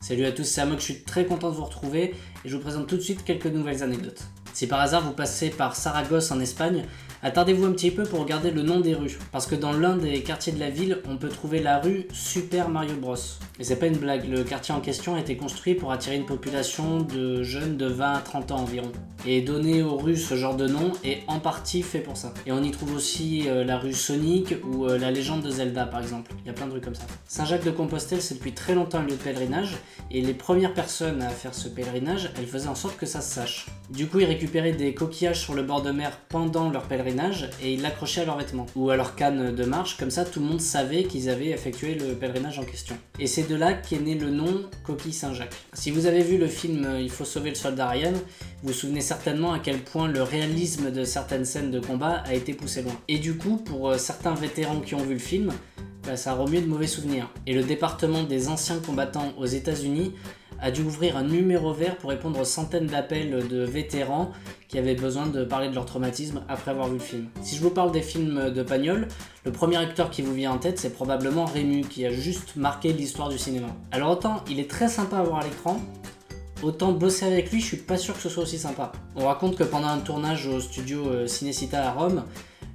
Salut à tous, c'est Amok, je suis très content de vous retrouver et je vous présente tout de suite quelques nouvelles anecdotes. Si par hasard vous passez par Saragosse en Espagne, attardez-vous un petit peu pour regarder le nom des rues, parce que dans l'un des quartiers de la ville, on peut trouver la rue Super Mario Bros. Et c'est pas une blague, le quartier en question a été construit pour attirer une population de jeunes de 20 à 30 ans environ. Et donner aux rues ce genre de nom est en partie fait pour ça. Et on y trouve aussi la rue Sonic ou la légende de Zelda par exemple. Il y a plein de rues comme ça. Saint-Jacques-de-Compostelle, c'est depuis très longtemps un lieu de pèlerinage, et les premières personnes à faire ce pèlerinage, elles faisaient en sorte que ça se sache. Du coup, ils récupéraient des coquillages sur le bord de mer pendant leur pèlerinage et ils l'accrochaient à leurs vêtements ou à leur canne de marche, comme ça tout le monde savait qu'ils avaient effectué le pèlerinage en question. Et c'est de là qu'est né le nom Coquille Saint-Jacques. Si vous avez vu le film Il faut sauver le soldat Ryan, vous vous souvenez certainement à quel point le réalisme de certaines scènes de combat a été poussé loin. Et du coup, pour certains vétérans qui ont vu le film, ça a remué de mauvais souvenirs. Et le département des anciens combattants aux États-Unis a dû ouvrir un numéro vert pour répondre aux centaines d'appels de vétérans qui avaient besoin de parler de leur traumatisme après avoir vu le film. Si je vous parle des films de Pagnol, le premier acteur qui vous vient en tête, c'est probablement Rému, qui a juste marqué l'histoire du cinéma. Alors autant il est très sympa à voir à l'écran, autant bosser avec lui, je suis pas sûr que ce soit aussi sympa. On raconte que pendant un tournage au studio Cinecittà à Rome,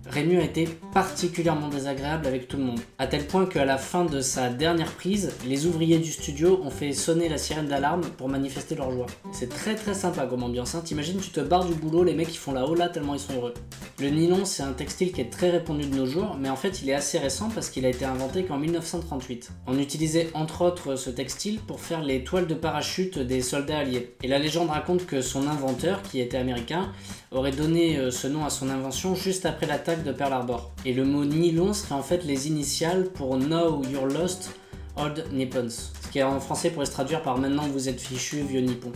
Rému a été particulièrement désagréable avec tout le monde, à tel point qu'à la fin de sa dernière prise, les ouvriers du studio ont fait sonner la sirène d'alarme pour manifester leur joie. C'est très sympa comme ambiance, hein. T'imagines, tu te barres du boulot, les mecs ils font la hola tellement ils sont heureux. Le nylon, c'est un textile qui est très répandu de nos jours, mais en fait il est assez récent parce qu'il a été inventé qu'en 1938. On utilisait entre autres ce textile pour faire les toiles de parachute des soldats alliés. Et la légende raconte que son inventeur, qui était américain, aurait donné ce nom à son invention juste après l'attaque de Pearl Harbor. Et le mot nylon serait en fait les initiales pour Now You're Lost, Old Nippons, ce qui en français pourrait se traduire par maintenant vous êtes fichu, vieux nippon.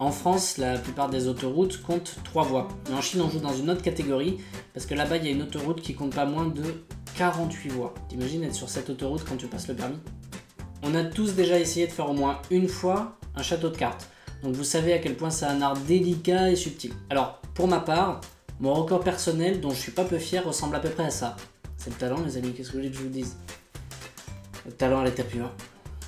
En France, la plupart des autoroutes comptent 3 voies, mais en Chine on joue dans une autre catégorie, parce que là-bas il y a une autoroute qui compte pas moins de 48 voies. T'imagines être sur cette autoroute quand tu passes le permis? On a tous déjà essayé de faire au moins une fois un château de cartes, donc vous savez à quel point c'est un art délicat et subtil. Alors, pour ma part, mon record personnel, dont je suis pas peu fier, ressemble à peu près à ça. C'est le talent, les amis, qu'est-ce que vous voulez que je vous dise? Le talent à l'état pur.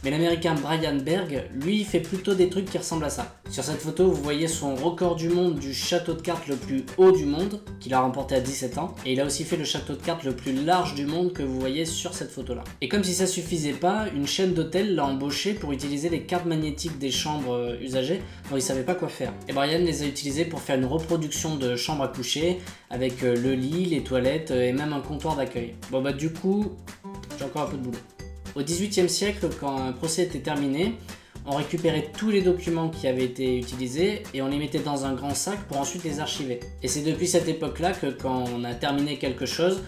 Mais l'américain Brian Berg, lui, fait plutôt des trucs qui ressemblent à ça. Sur cette photo, vous voyez son record du monde du château de cartes le plus haut du monde, qu'il a remporté à 17 ans, et il a aussi fait le château de cartes le plus large du monde que vous voyez sur cette photo-là. Et comme si ça suffisait pas, une chaîne d'hôtels l'a embauché pour utiliser les cartes magnétiques des chambres usagées dont il savait pas quoi faire. Et Brian les a utilisées pour faire une reproduction de chambre à coucher, avec le lit, les toilettes et même un comptoir d'accueil. Bon bah du coup, j'ai encore un peu de boulot. Au XVIIIe siècle, quand un procès était terminé, on récupérait tous les documents qui avaient été utilisés et on les mettait dans un grand sac pour ensuite les archiver. Et c'est depuis cette époque-là que quand on a terminé quelque chose,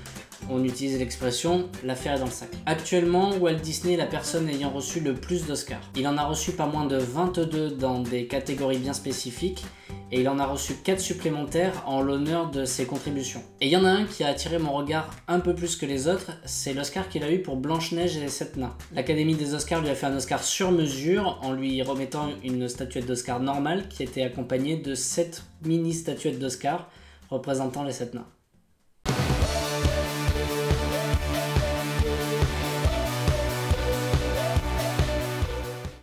on utilise l'expression « l'affaire est dans le sac ». Actuellement, Walt Disney est la personne ayant reçu le plus d'Oscars. Il en a reçu pas moins de 22 dans des catégories bien spécifiques, et il en a reçu 4 supplémentaires en l'honneur de ses contributions. Et il y en a un qui a attiré mon regard un peu plus que les autres, c'est l'Oscar qu'il a eu pour Blanche-Neige et les 7 nains. L'Académie des Oscars lui a fait un Oscar sur mesure en lui remettant une statuette d'Oscar normale qui était accompagnée de 7 mini-statuettes d'Oscar représentant les 7 nains.